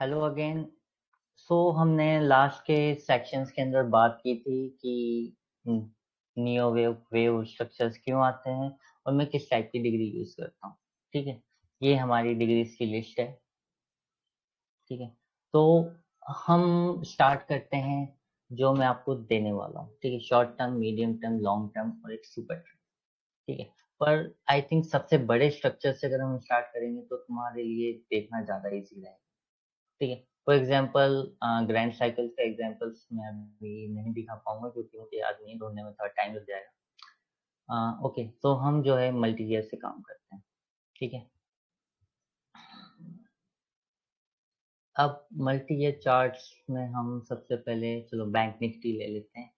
Hello again. सो हमने last के sections के अंदर बात की थी कि नियो वेव वेव स्ट्रक्चर्स क्यों आते हैं और मैं किस टाइप की डिग्री यूज करता हूँ। ठीक है, ये हमारी डिग्रीज की लिस्ट है। ठीक है, तो हम स्टार्ट करते हैं जो मैं आपको देने वाला हूँ। ठीक है, short term, medium term, long term और एक सुपर टर्म। ठीक है, पर आई थिंक सबसे बड़े स्ट्रक्चर से अगर हम स्टार्ट करेंगे तो तुम्हारे लिए देखना ज़्यादा इजी रहेगा। ठीक है, फॉर एग्जाम्पल ग्रैंड साइकिल का एग्जाम्पल्स मैं अभी नहीं दिखा पाऊंगा क्योंकि मुझे याद नहीं, ढूंढने में थोड़ा टाइम लग जाएगा। ओके, तो हम जो है मल्टी ईयर से काम करते हैं। ठीक है, अब मल्टी ईयर चार्ट्स में हम सबसे पहले चलो बैंक निफ्टी ले लेते हैं।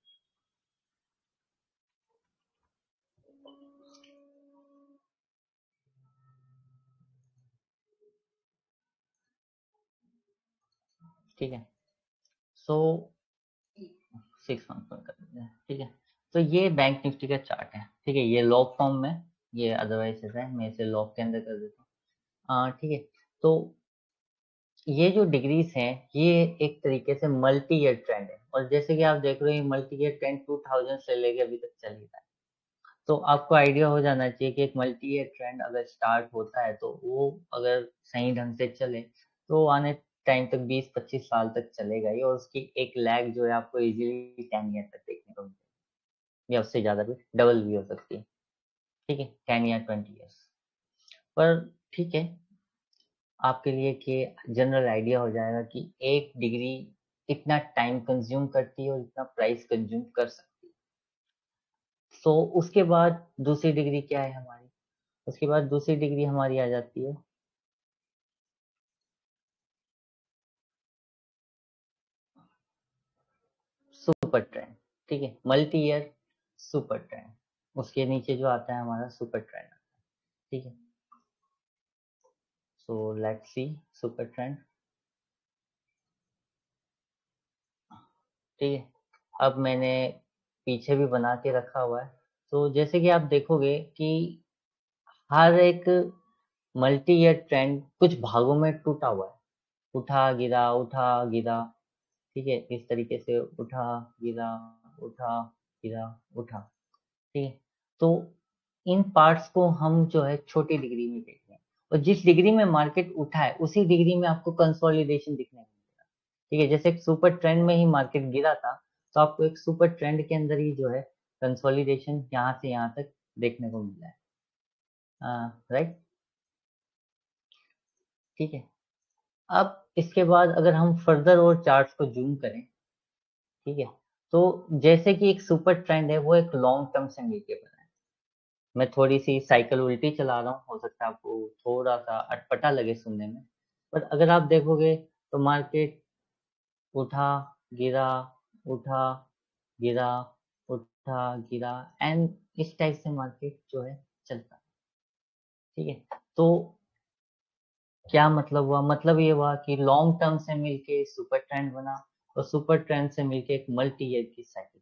ठीक है, सो 6 मंथ कर देते हैं। ठीक है, तो ये बैंक निफ्टी का चार्ट है। ठीक है, ये लॉग फॉर्म में, ये अदरवाइज ऐसा है, मैं इसे लॉग के अंदर कर देता हूँ। ठीक है, तो ये जो डिग्रीज हैं ये एक तरीके से मल्टी ईयर ट्रेंड है, और जैसे कि आप देख रहे हो मल्टी ईयर ट्रेंड 2000 से लेके अभी तक चल ही रहा है। तो आपको आइडिया हो जाना चाहिए कि एक मल्टी ईयर ट्रेंड अगर स्टार्ट होता है तो वो अगर सही ढंग से चले तो आने टाइम तक 20-25 साल तक चलेगा ही, और उसकी एक लैग जो है आपको इजीली 10 ईयर तक देखने को मिलेगी, या उससे ज्यादा भी, डबल भी हो सकती है। ठीक है, 10 या 20 ईयर्स पर। ठीक है, आपके लिए कि जनरल आइडिया हो जाएगा कि एक डिग्री इतना टाइम कंज्यूम करती है और इतना प्राइस कंज्यूम कर सकती है। सो उसके बाद दूसरी डिग्री क्या है हमारी? उसके बाद दूसरी डिग्री हमारी आ जाती है सुपर ट्रेंड। ठीक है, मल्टी ईयर सुपर ट्रेंड, उसके नीचे जो आता है हमारा सुपर ट्रेंड। ठीक है, so let's see super trend. ठीक है, अब मैंने पीछे भी बना के रखा हुआ है। तो जैसे कि आप देखोगे कि हर एक मल्टी ईयर ट्रेंड कुछ भागों में टूटा हुआ है, उठा गिरा उठा गिरा। ठीक है, इस तरीके से उठा गिरा उठा गिरा उठा। ठीक है, तो इन पार्ट्स को हम जो है छोटी डिग्री में देखते हैं, और जिस डिग्री में मार्केट उठा है उसी डिग्री में आपको कंसोलिडेशन दिखने को मिलेगा। ठीक है, जैसे एक सुपर ट्रेंड में ही मार्केट गिरा था, तो आपको एक सुपर ट्रेंड के अंदर ही जो है कंसोलिडेशन यहाँ से यहाँ तक देखने को मिला है। राइट, ठीक है। अब इसके बाद अगर हम फर्दर और चार्ट्स को जूम करें, ठीक है, तो जैसे कि एक सुपर ट्रेंड है वो एक लॉन्ग टर्म से मिलके बना है। मैं थोड़ी सी साइकिल उल्टी चला रहा हूँ, हो सकता है आपको थोड़ा सा अटपटा लगे सुनने में, पर अगर आप देखोगे तो मार्केट उठा गिरा उठा गिरा उठा गिरा, एंड इस टाइप से मार्केट जो है चलता है। ठीक है, तो क्या मतलब हुआ? मतलब ये हुआ कि लॉन्ग टर्म से मिलके सुपर ट्रेंड बना, और सुपर ट्रेंड से मिलके एक मल्टी ईयर की साइकिल।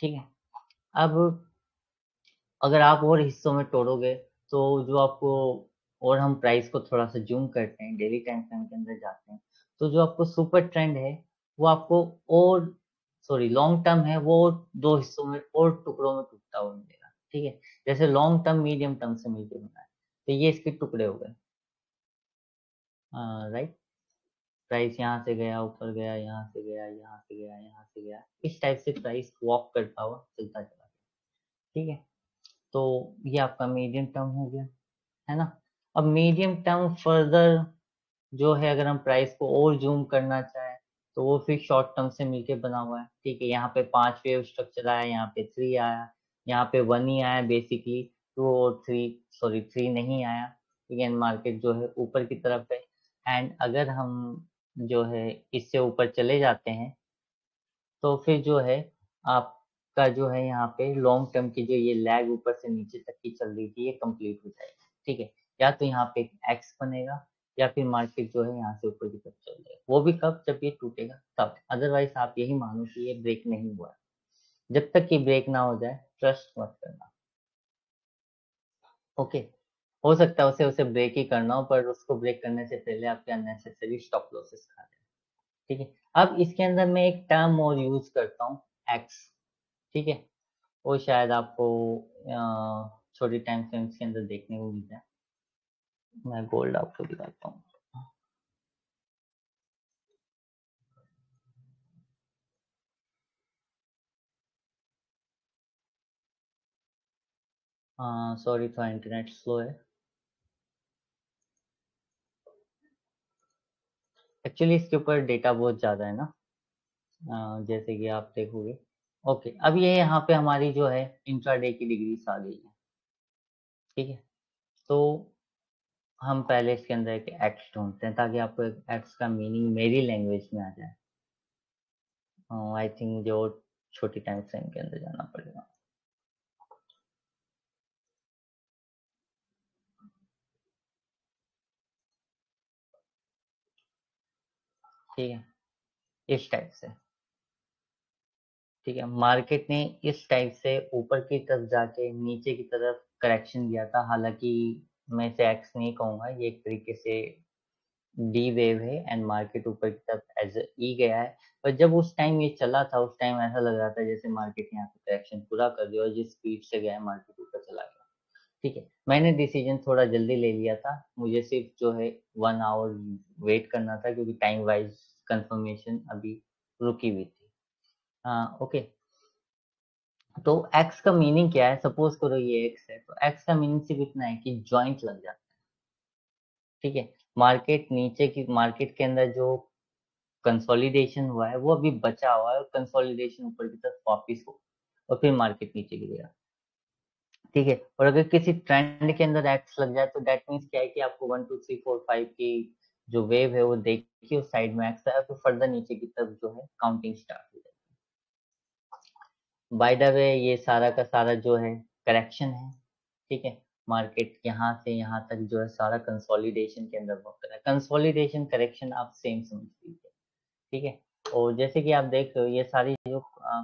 ठीक है, अब अगर आप और हिस्सों में तोड़ोगे तो जो आपको, और हम प्राइस को थोड़ा सा जूम करते हैं, डेली टाइम फ्रेम के अंदर जाते हैं, तो जो आपको सुपर ट्रेंड है वो आपको, और सॉरी लॉन्ग टर्म है वो दो हिस्सों में और टुकड़ों में टूटता हुआ मिलेगा। ठीक है, जैसे लॉन्ग टर्म मीडियम टर्म से मिलकर बना है, तो ये इसके टुकड़े हो गए। राइट, प्राइस यहाँ से गया, ऊपर गया, यहाँ से गया, यहाँ से गया, यहाँ से गया, इस टाइप से प्राइस वॉक करता हुआ चलता चला गया। ठीक है, तो ये आपका मीडियम टर्म हो गया, है ना। अब मीडियम टर्म फर्दर जो है, अगर हम प्राइस को और जूम करना चाहें तो वो फिर शॉर्ट टर्म से मिलके बना हुआ है। ठीक है, यहाँ पे 5 वेव स्ट्रक्चर आया, यहाँ पे 3 आया, यहाँ पे 1 ही आया बेसिकली, 2 और 3, सॉरी 3 नहीं आया। ठीक है, मार्केट जो है ऊपर की तरफ है, एंड अगर हम जो है इससे ऊपर चले जाते हैं तो फिर जो है आपका जो है यहाँ पे लॉन्ग टर्म की जो ये लैग ऊपर से नीचे तक की चल रही थी ये कंप्लीट हो जाएगी। ठीक है, या तो यहाँ पे एक एक्स बनेगा, या फिर मार्केट जो है यहाँ से ऊपर की तरफ चल जाएगा। वो भी कब? जब ये टूटेगा तब, अदरवाइज आप यही मानो कि ये ब्रेक नहीं हुआ है। जब तक ये ब्रेक ना हो जाए ट्रस्ट मत करना। ओके, हो सकता है उसे उसे ब्रेक ही करना हो, पर उसको ब्रेक करने से पहले आपके अननेसेसरी स्टॉप लॉसेस खा जाए। ठीक है। अब इसके अंदर मैं एक टर्म और यूज करता हूँ, एक्स। ठीक है। वो शायद आपको छोटी टाइम फ्रेम्स के अंदर देखने को मिलता है। मैं गोल्ड आपको दिखाता हूँ। सॉरी, थोड़ा इंटरनेट स्लो है। एक्चुअली इसके ऊपर डेटा बहुत ज़्यादा है ना, जैसे कि आप देखोगे। ओके, अब ये यहाँ पे हमारी जो है इंट्राडे की डिग्रीज आ गई है। ठीक है। तो हम पहले इसके अंदर एक एक्स ढूंढते हैं ताकि आपको एक एक्स का मीनिंग मेरी लैंग्वेज में आ जाए। आई थिंक मुझे और छोटी टाइम फ्रेम के अंदर जाना पड़ेगा। ठीक है, इस टाइप से। ठीक है, मार्केट ने इस टाइप से ऊपर की तरफ जाके नीचे की तरफ करेक्शन दिया था। हालांकि मैं इसे एक्स नहीं कहूंगा, ये एक तरीके से डी वेव है एंड मार्केट ऊपर की तरफ एज ई गया है। पर जब उस टाइम ये चला था, उस टाइम ऐसा लग रहा था जैसे मार्केट यहाँ पे करेक्शन पूरा कर दिया और जिस स्पीड से गया मार्केट ऊपर चला गया। ठीक है, मैंने डिसीजन थोड़ा जल्दी ले लिया था। मुझे सिर्फ जो है 1 आवर वेट करना था क्योंकि टाइम वाइज कंफर्मेशन अभी रुकी हुई थी। हाँ, ओके। तो एक्स का मीनिंग क्या है? सपोज करो ये एक्स है, तो एक्स का मीनिंग सिर्फ इतना है कि जॉइंट लग जाता है। ठीक है। मार्केट नीचे की, मार्केट के अंदर जो कंसोलिडेशन हुआ है वो अभी बचा हुआ है और कंसोलिडेशन ऊपर की तरफ वापिस हो और फिर मार्केट नीचे गिरेगा। ठीक है। और अगर किसी ट्रेंड के अंदर एक्स लग जाए तो दैट मीन्स क्या है कि आपको 1 2 3 4 5 की जो वेव है वो देखिए, उस साइड में एक्स है तो फर्दर नीचे की तरफ जो है काउंटिंग स्टार्ट हो जाए। बाय द वे ये सारा का सारा जो है करेक्शन है। ठीक है। मार्केट यहाँ से यहाँ तक जो है सारा कंसोलिडेशन के अंदर वर्क कर रहा है। कंसोलिडेशन करेक्शन आप सेम समझ लीजिए। ठीक है। और जैसे कि आप देख रहे हो ये सारी जो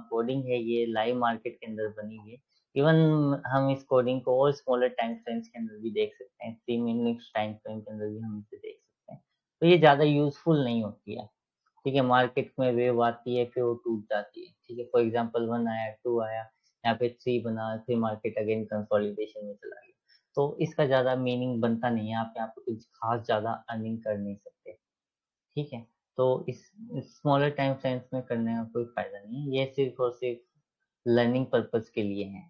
कोडिंग है ये लाइव मार्केट के अंदर बनी हुई है। इवन हम इस कोडिंग को और स्मॉलर टाइम फ्रेम्स के अंदर भी देख सकते हैं, 3 मिनट्स टाइम फ्रेम के अंदर भी हम इसे देख सकते हैं। तो ये ज़्यादा यूजफुल नहीं होती है। ठीक है, मार्केट में वेव आती है फिर वो टूट जाती है। ठीक है, फॉर एग्जांपल 1 आया, 2 आया, यहाँ पे 3 बना, फिर मार्केट अगेन कंसोलिडेशन में चला गया। तो इसका ज़्यादा मीनिंग बनता नहीं है, आप यहाँ पे कुछ खास ज़्यादा अर्निंग कर नहीं सकते। ठीक है। तो इस स्मॉलर टाइम फ्रेम्स में करने का कोई फायदा नहीं है, ये सिर्फ और सिर्फ लर्निंग पर्पज के लिए है।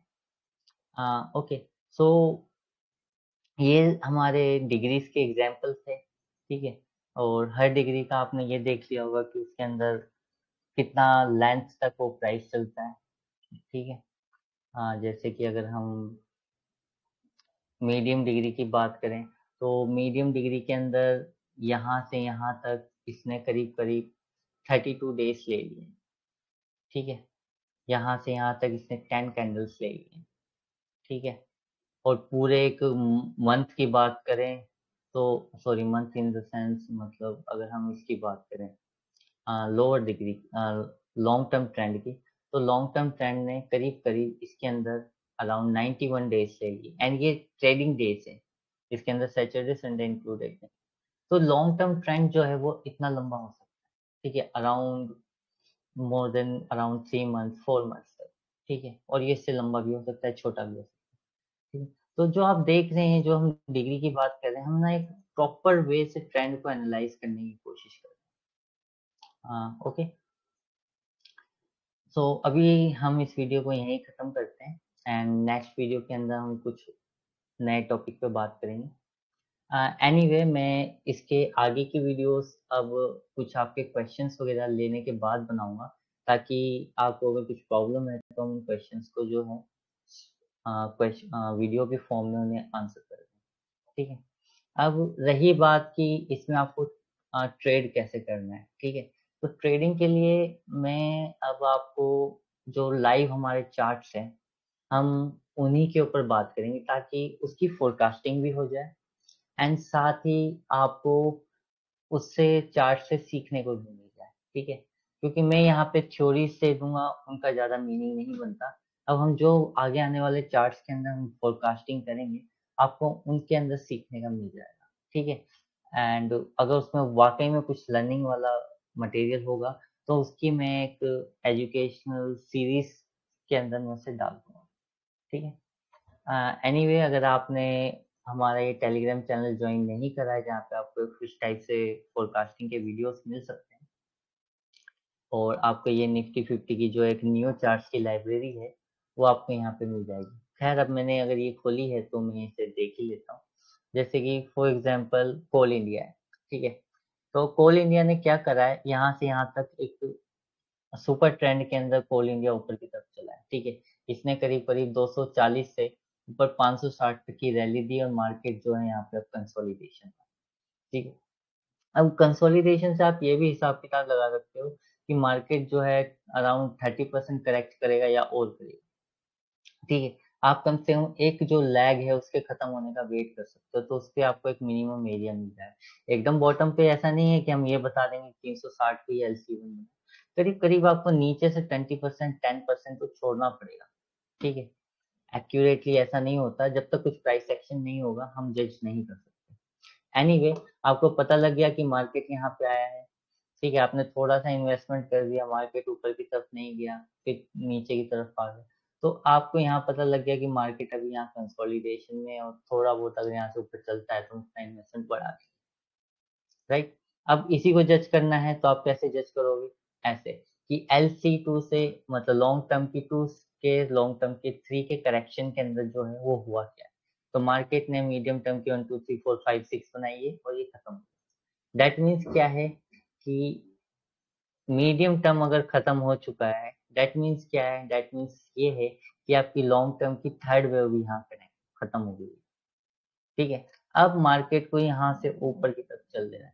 ओके। सो ये हमारे डिग्रीज के एग्जाम्पल थे। ठीक है। और हर डिग्री का आपने ये देख लिया होगा कि उसके अंदर कितना लेंथ तक वो प्राइस चलता है। ठीक है। जैसे कि अगर हम मीडियम डिग्री की बात करें तो मीडियम डिग्री के अंदर यहाँ से यहाँ तक इसने करीब करीब 32 डेज ले लिए। ठीक है। यहाँ से यहाँ तक इसने 10 कैंडल्स ले लिए। ठीक है। और पूरे एक मंथ की बात करें तो, sorry month in the sense, मतलब अगर हम इसकी बात करें lower degree, long term trend की, तो लॉन्ग टर्म ट्रेंड ने करीब करीब इसके अंदर अराउंड 91 डेज ले ली एंड ये ट्रेडिंग डेज है, इसके अंदर सैटरडे संडे इंक्लूडेड है। तो लॉन्ग टर्म ट्रेंड जो है वो इतना लंबा हो सकता है। ठीक है, around more than around 3 month 4 months तक। ठीक है, और ये इससे लंबा भी हो सकता है, छोटा भी हो सकता है। ठीक है? तो जो आप देख रहे हैं, जो हम डिग्री की बात कर रहे हैं, हम ना एक प्रॉपर वे से ट्रेंड को एनालाइज करने की कोशिश कर रहे हैं। ओके। सो अभी हम इस वीडियो को यहीं ख़त्म करते हैं एंड नेक्स्ट वीडियो के अंदर हम कुछ नए टॉपिक पे बात करेंगे। एनीवे मैं इसके आगे की वीडियोस अब कुछ आपके क्वेश्चंस वगैरह लेने के बाद बनाऊंगा, ताकि आपको अगर कुछ प्रॉब्लम है तो हम क्वेश्चंस को जो है वीडियो के फॉर्म में उन्हें आंसर कर दें। ठीक है। अब रही बात कि इसमें आपको ट्रेड कैसे करना है। ठीक है। तो ट्रेडिंग के लिए मैं अब आपको जो लाइव हमारे चार्ट्स हैं हम उन्हीं के ऊपर बात करेंगे ताकि उसकी फोरकास्टिंग भी हो जाए एंड साथ ही आपको उससे चार्ट से सीखने को भी मिल जाए। ठीक है। क्योंकि मैं यहाँ पे थ्योरी से दूंगा उनका ज़्यादा मीनिंग नहीं बनता। अब हम जो आगे आने वाले चार्ट्स के अंदर हम फोरकास्टिंग करेंगे आपको उनके अंदर सीखने का मिल जाएगा, ठीक है। एंड अगर उसमें वाकई में कुछ लर्निंग वाला मटेरियल होगा तो उसकी मैं एक एजुकेशनल सीरीज के अंदर मैं उसे डाल दूंगा, ठीक है। एनीवे अगर आपने हमारा ये टेलीग्राम चैनल ज्वाइन नहीं करा है जहाँ पे आपको कुछ टाइप से फोरकास्टिंग के वीडियोस मिल सकते हैं और आपको ये निफ्टी 50 की जो एक न्यू चार्ट्स की लाइब्रेरी है वो आपको यहाँ पे मिल जाएगी। खैर अब मैंने अगर ये खोली है तो मैं इसे देख ही लेता हूँ। जैसे कि फॉर एग्जांपल कोल इंडिया है, ठीक है। तो कोल इंडिया ने क्या करा है, यहाँ से यहाँ तक एक सुपर ट्रेंड के अंदर कोल इंडिया ऊपर की तरफ चला है, ठीक है। इसने करीब करीब 240 से ऊपर 560 तक की रैली दी और मार्केट जो है यहाँ पे अब कंसोलिडेशन, ठीक है। अब कंसोलिडेशन से आप ये भी हिसाब किताब लगा सकते हो कि मार्केट जो है अराउंड 30% करेक्ट करेगा या और करेगा, ठीक है। आप कम से कम एक जो लैग है उसके खत्म होने का वेट कर सकते हो तो उससे आपको एक मिनिमम एरिया मिल जाए। एकदम बॉटम पे ऐसा नहीं है कि हम ये बता देंगे 360 पे एलसी बन, करीब करीब आपको नीचे से 20% 10% तो छोड़ना पड़ेगा, ठीक है। एक्यूरेटली ऐसा नहीं होता, जब तक कुछ प्राइस एक्शन नहीं होगा हम जज नहीं कर सकते। एनीवे आपको पता लग गया कि मार्केट यहाँ पे आया है, ठीक है। आपने थोड़ा सा इन्वेस्टमेंट कर दिया, मार्केट ऊपर की तरफ नहीं गया, फिर नीचे की तरफ आ गया, तो आपको यहाँ पता लग गया कि मार्केट अभी यहाँ कंसोलिडेशन में है और थोड़ा बहुत अगर यहाँ से ऊपर चलता है तो अपना इन्वेस्टमेंट बढ़ा दें, राइट। अब इसी को जज करना है तो आप कैसे जज करोगे, ऐसे कि LC2 से मतलब लॉन्ग टर्म की 2 के लॉन्ग टर्म के 3 के करेक्शन के अंदर जो है वो हुआ क्या है। तो मार्केट ने मीडियम टर्म की 1 2 3 4 5 6 बनाई है और ये खत्म हो गया। दैट मीन्स क्या है कि मीडियम टर्म अगर खत्म हो चुका है, दैट मीन्स क्या है, दैट मीन्स ये है कि आपकी लॉन्ग टर्म की थर्ड वेव भी यहाँ पे खत्म हो गई, ठीक है। अब मार्केट को यहाँ से ऊपर की तरफ चल देना है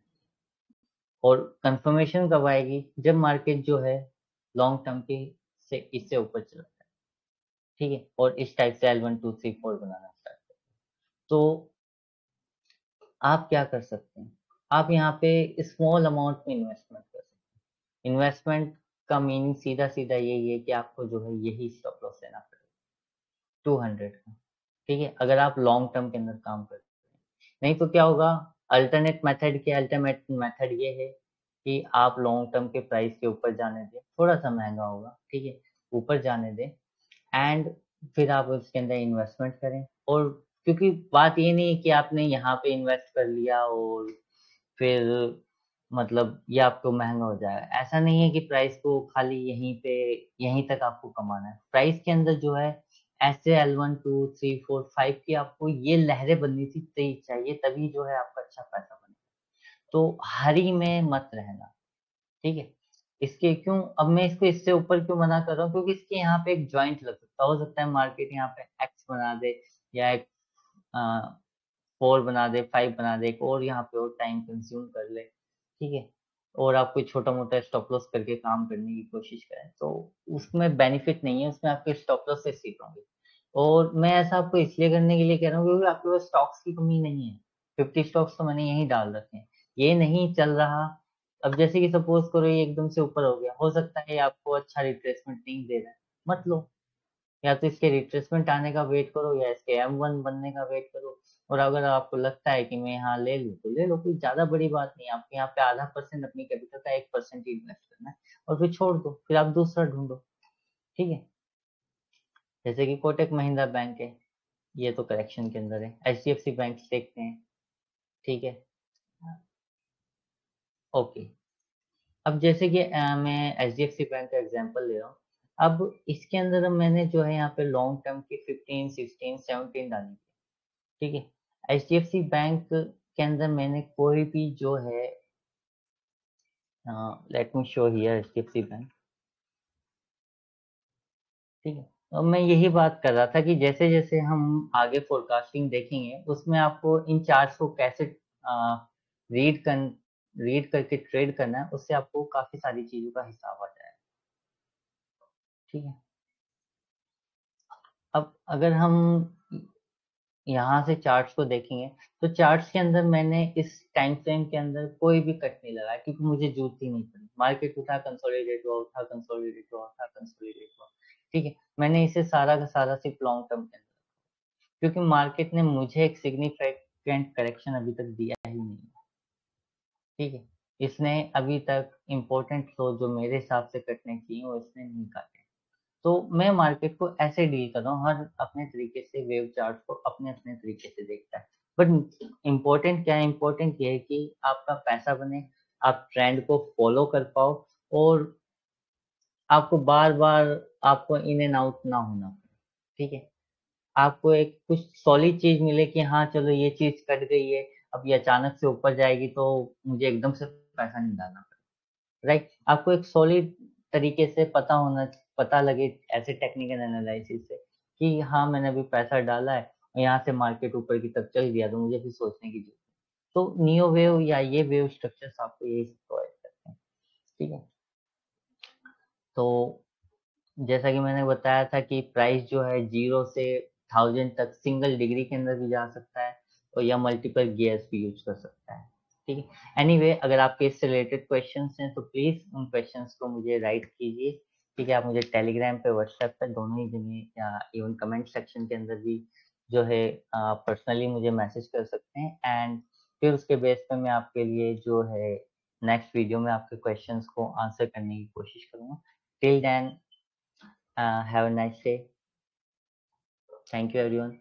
और कंफर्मेशन कब आएगी, जब मार्केट जो है लॉन्ग टर्म के से इससे ऊपर चला जाए, ठीक है। और इस टाइप से L1 2 3 4 बनाना स्टार्ट कर, तो आप क्या कर सकते हैं, आप यहाँ पे स्मॉल अमाउंट में इन्वेस्टमेंट कर सकते हैं। इन्वेस्टमेंट का मीनिंग सीधा सीधा यही है कि आपको जो है यही स्टॉप लॉस लेना पड़ेगा 200 का, ठीक है, अगर आप लॉन्ग टर्म के अंदर काम करते हैं। नहीं तो क्या होगा, अल्टरनेट मेथड ये है कि आप लॉन्ग टर्म के प्राइस के ऊपर जाने दें, थोड़ा सा महंगा होगा, ठीक है, ऊपर जाने दें एंड फिर आप उसके अंदर इन्वेस्टमेंट करें। और क्योंकि बात ये नहीं है कि आपने यहाँ पे इन्वेस्ट कर लिया और फिर मतलब ये आपको महंगा हो जाएगा, ऐसा नहीं है कि प्राइस को खाली यहीं पे यहीं तक आपको कमाना है। प्राइस के अंदर जो है ऐसे L1 2 3 4 5 की आपको ये लहरें बननी थी चाहिए, तभी जो है आपका अच्छा पैसा बने। तो हरी में मत रहना, ठीक है। इसके क्यों, अब मैं इसको इससे ऊपर क्यों मना कर रहा हूँ, क्योंकि इसके यहाँ पे एक जॉइंट लग सकता है, हो सकता है मार्केट यहाँ पे एक्स बना दे या एक 4 बना दे 5 बना दे, एक और यहाँ पे और टाइम कंज्यूम कर ले, ठीक है। और आप कोई छोटा मोटा स्टॉप लॉस करके काम करने की कोशिश करें तो उसमें बेनिफिट नहीं है, उसमें आपके स्टॉप लॉस से सीख होंगे। और मैं ऐसा आपको इसलिए करने के लिए कह रहा हूँ क्योंकि आपके पास स्टॉक्स की कमी नहीं है, 50 स्टॉक्स तो मैंने यहीं डाल रखे हैं, ये नहीं चल रहा। अब जैसे कि सपोज करो ये एकदम से ऊपर हो गया, हो सकता है ये आपको अच्छा रिट्रेसमेंट नहीं दे रहा है, मत लो। या तो इसके रिट्रेसमेंट आने का वेट करो या इसके M1 बनने का वेट करो। और अगर आपको लगता है कि मैं यहाँ ले लूँ तो ले लो, कोई ज्यादा बड़ी बात नहीं है। आपके यहाँ पे ½ % अपनी कैपिटल का 1% ही इन्वेस्ट करना है और फिर छोड़ दो, फिर आप दूसरा ढूंढो, ठीक है। जैसे कि कोटक महिंद्रा बैंक है, ये तो करेक्शन के अंदर है। HDFC बैंक देखते हैं, ठीक है, ओके। अब जैसे कि मैं HDFC बैंक का एग्जांपल ले रहा हूँ। अब इसके अंदर मैंने जो है यहाँ पे लॉन्ग टर्म की 15 16 17 डाली, ठीक है। HDFC बैंक के अंदर मैंने कोई भी जो है, let me show here HDFC bank, ठीक है। अब मैं यही बात कर रहा था कि जैसे जैसे हम आगे फोरकास्टिंग देखेंगे उसमें आपको इन चार्ट्स को कैसे रीड कर रीड करके ट्रेड करना है, उससे आपको काफी सारी चीजों का हिसाब आ जाएगा, ठीक है। अब अगर हम यहाँ से चार्ट्स को देखेंगे तो चार्ट्स के अंदर मैंने इस टाइम फ्रेम के अंदर कोई भी कट नहीं लगाया क्योंकि मुझे जरूरत ही नहीं पड़ी। मार्केट उठा कंसोलिडेट हुआ, उठा कंसोलिडेट हुआ, उठा कंसोलिडेट हुआ, ठीक है। मैंने इसे सारा का सारा सिर्फ लॉन्ग टर्म के अंदर, क्योंकि मार्केट ने मुझे एक सिग्निफिकेंट करेक्शन अभी तक दिया ही नहीं है, ठीक है। इसने अभी तक इम्पोर्टेंट लो जो मेरे हिसाब से कटने चाहिए वो इसने नहीं काटे। तो मैं मार्केट को ऐसे डील कर रहा हूँ, हर अपने तरीके से वेव चार्ट को अपने अपने तरीके से देखता है। बट इम्पोर्टेंट क्या है, इम्पोर्टेंट ये है कि आपका पैसा बने, आप ट्रेंड को फॉलो कर पाओ, और आपको बार बार आपको इन एंड आउट ना होना पड़े, ठीक है। आपको एक कुछ सॉलिड चीज मिले कि हाँ चलो ये चीज कट गई है, अब ये अचानक से ऊपर जाएगी तो मुझे एकदम से पैसा नहीं डालना पड़े, राइट। आपको एक सॉलिड तरीके से पता लगे ऐसे टेक्निकल एनालिसिस से कि हाँ मैंने अभी पैसा डाला है और यहाँ से मार्केट ऊपर की तरफ चल गया तो मुझे फिर सोचने की जरूरत है। तो नियो वेव या ये वेव स्ट्रक्चर्स आपको यही प्रोवाइड करते हैं, ठीक है। तो जैसा कि मैंने बताया था कि प्राइस जो है 0 से 1000 तक सिंगल डिग्री के अंदर भी जा सकता है, और या मल्टीपल गियर्स भी यूज कर सकता है, ठीक है। एनीवे अगर आपके इससे रिलेटेड क्वेश्चंस हैं तो प्लीज उन क्वेश्चंस को मुझे राइट कीजिए, ठीक है। आप मुझे टेलीग्राम पे, व्हाट्सएप पे, दोनों ही जगह, या इवन कमेंट सेक्शन के अंदर भी जो है पर्सनली मुझे मैसेज कर सकते हैं, एंड फिर उसके बेस पे मैं आपके लिए जो है नेक्स्ट वीडियो में आपके क्वेश्चंस को आंसर करने की कोशिश करूंगा। Till then, have a nice day. Thank you, everyone.